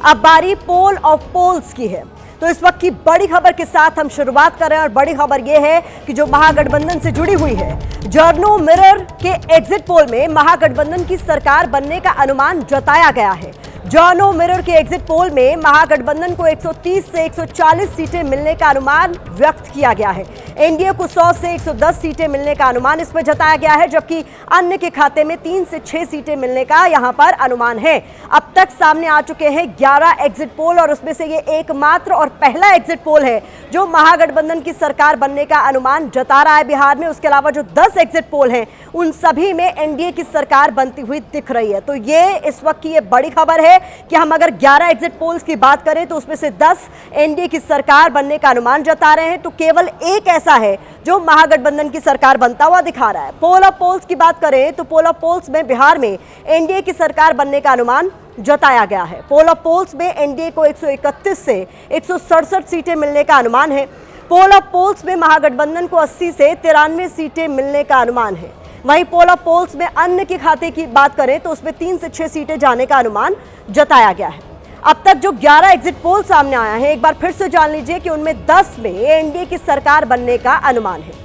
अब बारी पोल of poles की है। तो इस वक्त की बड़ी खबर के साथ हम शुरुआत कर रहे हैं और बड़ी खबर यह है कि जो महागठबंधन से जुड़ी हुई है। जर्नो मिरर के एग्जिट पोल में महागठबंधन की सरकार बनने का अनुमान जताया गया है। जर्नो मिरर के एग्जिट पोल में महागठबंधन को 130 से 140 सीटें मिलने का अनुमान व्यक्त किया गया है। एनडीए को 100 से 110 सीटें मिलने का अनुमान इसमें जताया गया है, जबकि अन्य के खाते में 3 से 6 सीटें मिलने का यहां पर अनुमान है। अब तक सामने आ चुके हैं 11 एग्जिट पोल और उसमें से ये एकमात्र और पहला एग्जिट पोल है जो महागठबंधन की सरकार बनने का अनुमान जता रहा है बिहार में। उसके अलावा जो 10 एग्जिट पोल हैं उन सभी में एनडीए की सरकार बनती हुई दिख रही है। तो ये इस वक्त की ये बड़ी खबर है कि हम अगर 11 एग्जिट पोल्स की बात करें तो उसमें से 10 एनडीए की सरकार बनने का अनुमान जता रहे हैं, तो केवल एक ऐसा है जो महागठबंधन की सरकार बनता हुआ दिखा रहा है। पोल ऑफ पोल्स की बात करें तो पोल ऑफ पोल्स में बिहार में एनडीए की सरकार बनने का अनुमान जताया गया है। पोल ऑफ पोल्स में एनडीए को 131 से 167 सीटें मिलने का अनुमान है। पोल ऑफ पोल्स में महागठबंधन को 80 से 93 सीटें मिलने का अनुमान है। वहीं पोल ऑफ पोल्स में अन्य के खाते की बात करें तो उसमें 3 से 6 सीटें जाने का अनुमान जताया गया है। अब तक जो 11 एग्जिट पोल सामने आया है, एक बार फिर से जान लीजिए कि उनमें 10 में एनडीए की सरकार बनने का अनुमान है।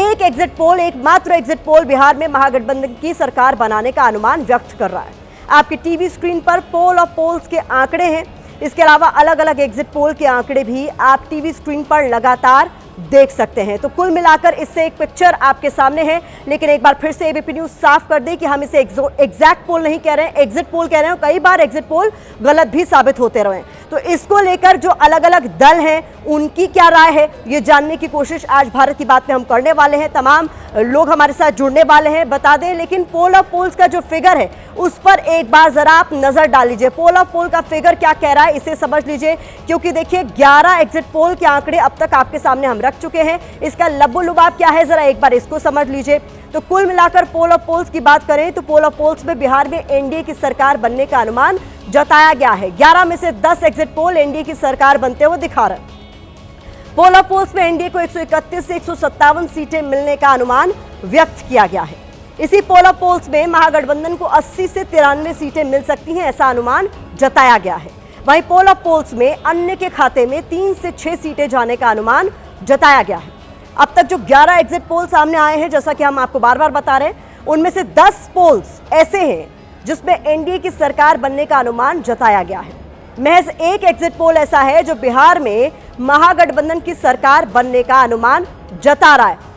एक एग्जिट पोल, एकमात्र एग्जिट पोल बिहार में महागठबंधन की सरकार बनाने का अनुमान व्यक्त कर रहा है। आपकी टीवी स्क्रीन पर पोल ऑफ पोल्स के आंकड़े हैं। इसके अलावा अलग अलग एग्जिट पोल के आंकड़े भी आप टीवी स्क्रीन पर लगातार देख सकते हैं। तो कुल मिलाकर इससे एक पिक्चर आपके सामने है, लेकिन एक बार फिर से एबीपी न्यूज साफ कर दे कि हम इसे एग्जैक्ट पोल नहीं कह रहे हैं, एग्जिट पोल कह रहे हैं। कई बार एग्जिट पोल गलत भी साबित होते रहे। तो इसको लेकर जो अलग अलग दल हैं उनकी क्या राय है, ये जानने की कोशिश आज भारत की बात में हम करने वाले हैं। तमाम लोग हमारे साथ जुड़ने वाले हैं, बता दें। लेकिन पोल ऑफ पोल्स का जो फिगर है उस पर एक बार जरा आप नजर डाल लीजिए। पोल ऑफ पोल का फिगर क्या कह रहा है इसे समझ लीजिए, क्योंकि देखिए 11 एग्जिट पोल के आंकड़े अब तक आपके सामने हम रख चुके हैं। इसका लब्बो लुबाब क्या है जरा एक बार इसको समझ लीजिए। तो कुल मिलाकर पोल ऑफ पोल्स की बात करें तो पोल ऑफ पोल्स में बिहार में एनडीए की सरकार बनने का अनुमान जताया गया है। 11 में से 10 एग्जिट पोल एनडीए की सरकार बनते हुए दिखा रहे हैं। पोल ऑफ पोल्स में एनडीए को 131 से 157 सीटें मिलने का अनुमान व्यक्त किया गया है। इसी पोल ऑफ पोल्स में महागठबंधन को 80 से 93 सीटें मिल सकती हैं, ऐसा अनुमान जताया गया है। वहीं पोल ऑफ पोल्स में अन्य के खाते में 3 से 6 सीटें जाने का अनुमान जताया गया है। अब तक जो 11 एग्जिट पोल सामने आए हैं, जैसा कि हम आपको बार बार बता रहे हैं, उनमें से 10 पोल्स ऐसे हैं जिसमें एनडीए की सरकार बनने का अनुमान जताया गया है। महज एक एग्जिट पोल ऐसा है जो बिहार में महागठबंधन की सरकार बनने का अनुमान जता रहा है।